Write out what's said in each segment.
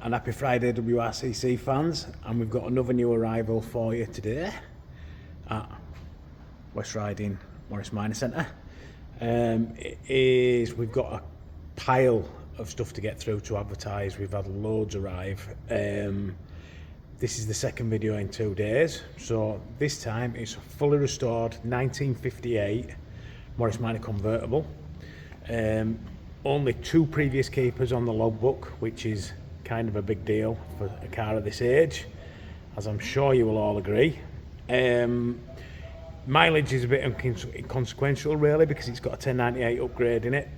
and happy Friday WRCC fans, and we've got another new arrival for you today at West Riding Morris Minor Centre. We've got a pile of stuff to get through to advertise. We've had loads arrive. This is the second video in 2 days, so this time it's a fully restored 1958 Morris Minor Convertible. Only 2 previous keepers on the logbook, which is kind of a big deal for a car of this age, as I'm sure you will all agree. Mileage is a bit inconsequential really, because it's got a 1098 upgrade in it,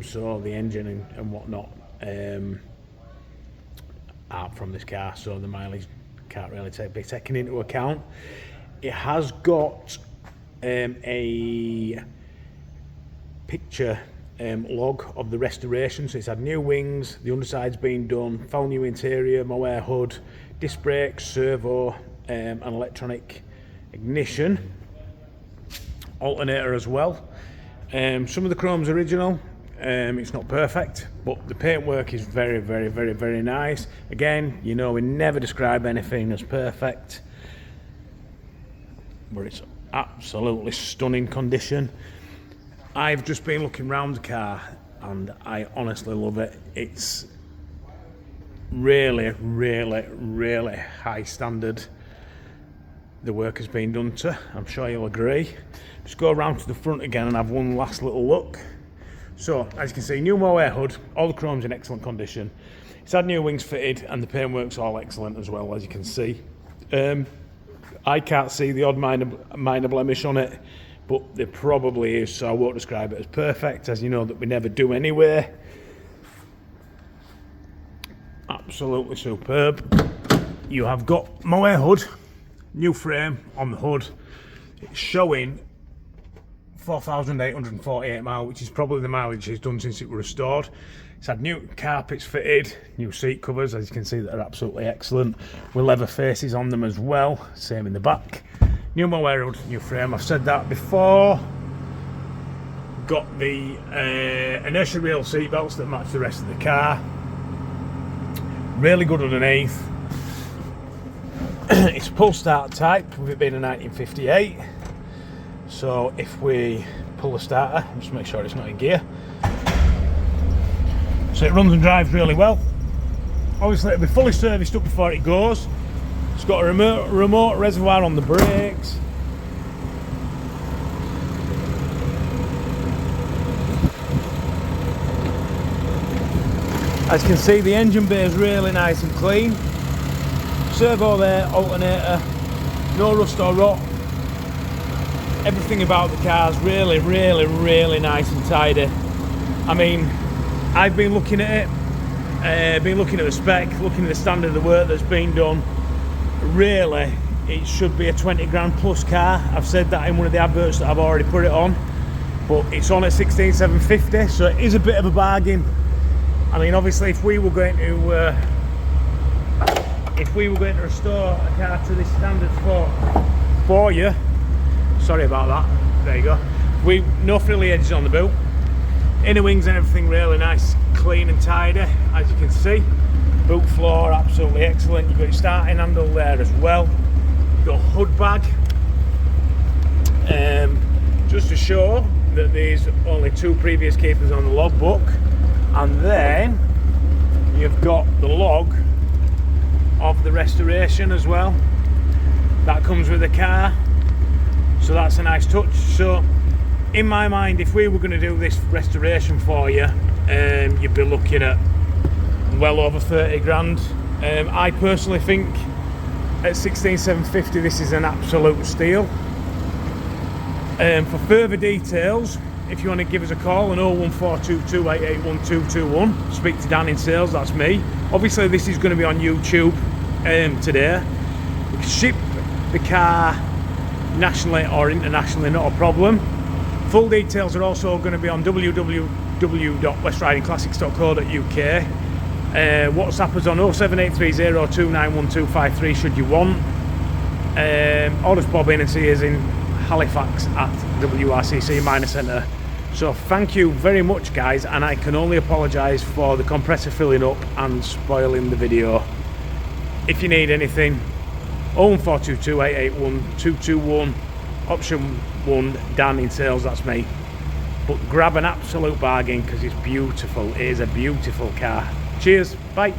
so the engine and whatnot are from this car, so the mileage can't really be taken into account. It has got a picture log of the restoration, so it's had new wings, the underside's been done, full new interior, mohair hood, disc brakes, servo, and electronic ignition, alternator as well. Some of the chrome's original. It's not perfect, but the paintwork is very nice. Again, you know, we never describe anything as perfect, but it's absolutely stunning condition. I've just been looking around the car and I honestly love it. It's really high standard the work has been done to. I'm sure you'll agree. Just go around to the front again and have one last little look. So as you can see, new mohair hood, all the chrome's in excellent condition. It's had new wings fitted and the paintwork's all excellent as well, as you can see. I can't see the odd minor blemish on it, but there probably is, so I won't describe it as perfect, as you know that we never do anyway. Absolutely superb. You have got mohair hood, new frame on the hood. It's showing 4,848 miles, which is probably the mileage it's done since it was restored. It's had new carpets fitted, new seat covers, as you can see, that are absolutely excellent, with leather faces on them as well, same in the back. New mohair hood, new frame, I've said that before. Got the inertia reel seat belts that match the rest of the car. Really good underneath. It's pull start type, with it being a 1958. So if we pull the starter, just make sure it's not in gear. So it runs and drives really well. Obviously it'll be fully serviced up before it goes. It's got a remote reservoir on the brakes. As you can see, the engine bay is really nice and clean. Servo there, alternator, no rust or rot. Everything about the car is really nice and tidy. I mean, I've been looking at it, been looking at the spec, looking at the standard of the work that's been done. Really, it should be a 20 grand plus car. I've said that in one of the adverts that I've already put it on, but it's on at 16,750, so it is a bit of a bargain. I mean, obviously, if we were going to restore a car to this standard for you, sorry about that. There you go. No frilly edges on the boot. Inner wings and everything really nice, clean and tidy, as you can see. Boot floor absolutely excellent. You've got your starting handle there as well. You've got a hood bag. Just to show that there's only 2 previous keepers on the logbook, and then you've got the log of the restoration as well. That comes with the car, so that's a nice touch. So in my mind, if we were going to do this restoration for you, you'd be looking at well over 30 grand. I personally think at 16,750 this is an absolute steal. For further details, if you want to give us a call on 01422 881221, speak to Dan in sales, that's me. Obviously this is going to be on YouTube today. We can ship the car nationally or internationally, not a problem. Full details are also going to be on www.westridingclassics.co.uk. WhatsApp us on 07830291253 should you want, or just bob in and see us in Halifax at WRCC Minor Centre So thank you very much, guys, and I can only apologise for the compressor filling up and spoiling the video. If you need anything, 01422 881 221, option 1, Dan in sales, that's me. But grab an absolute bargain because it's beautiful. It is a beautiful car. Cheers, bye.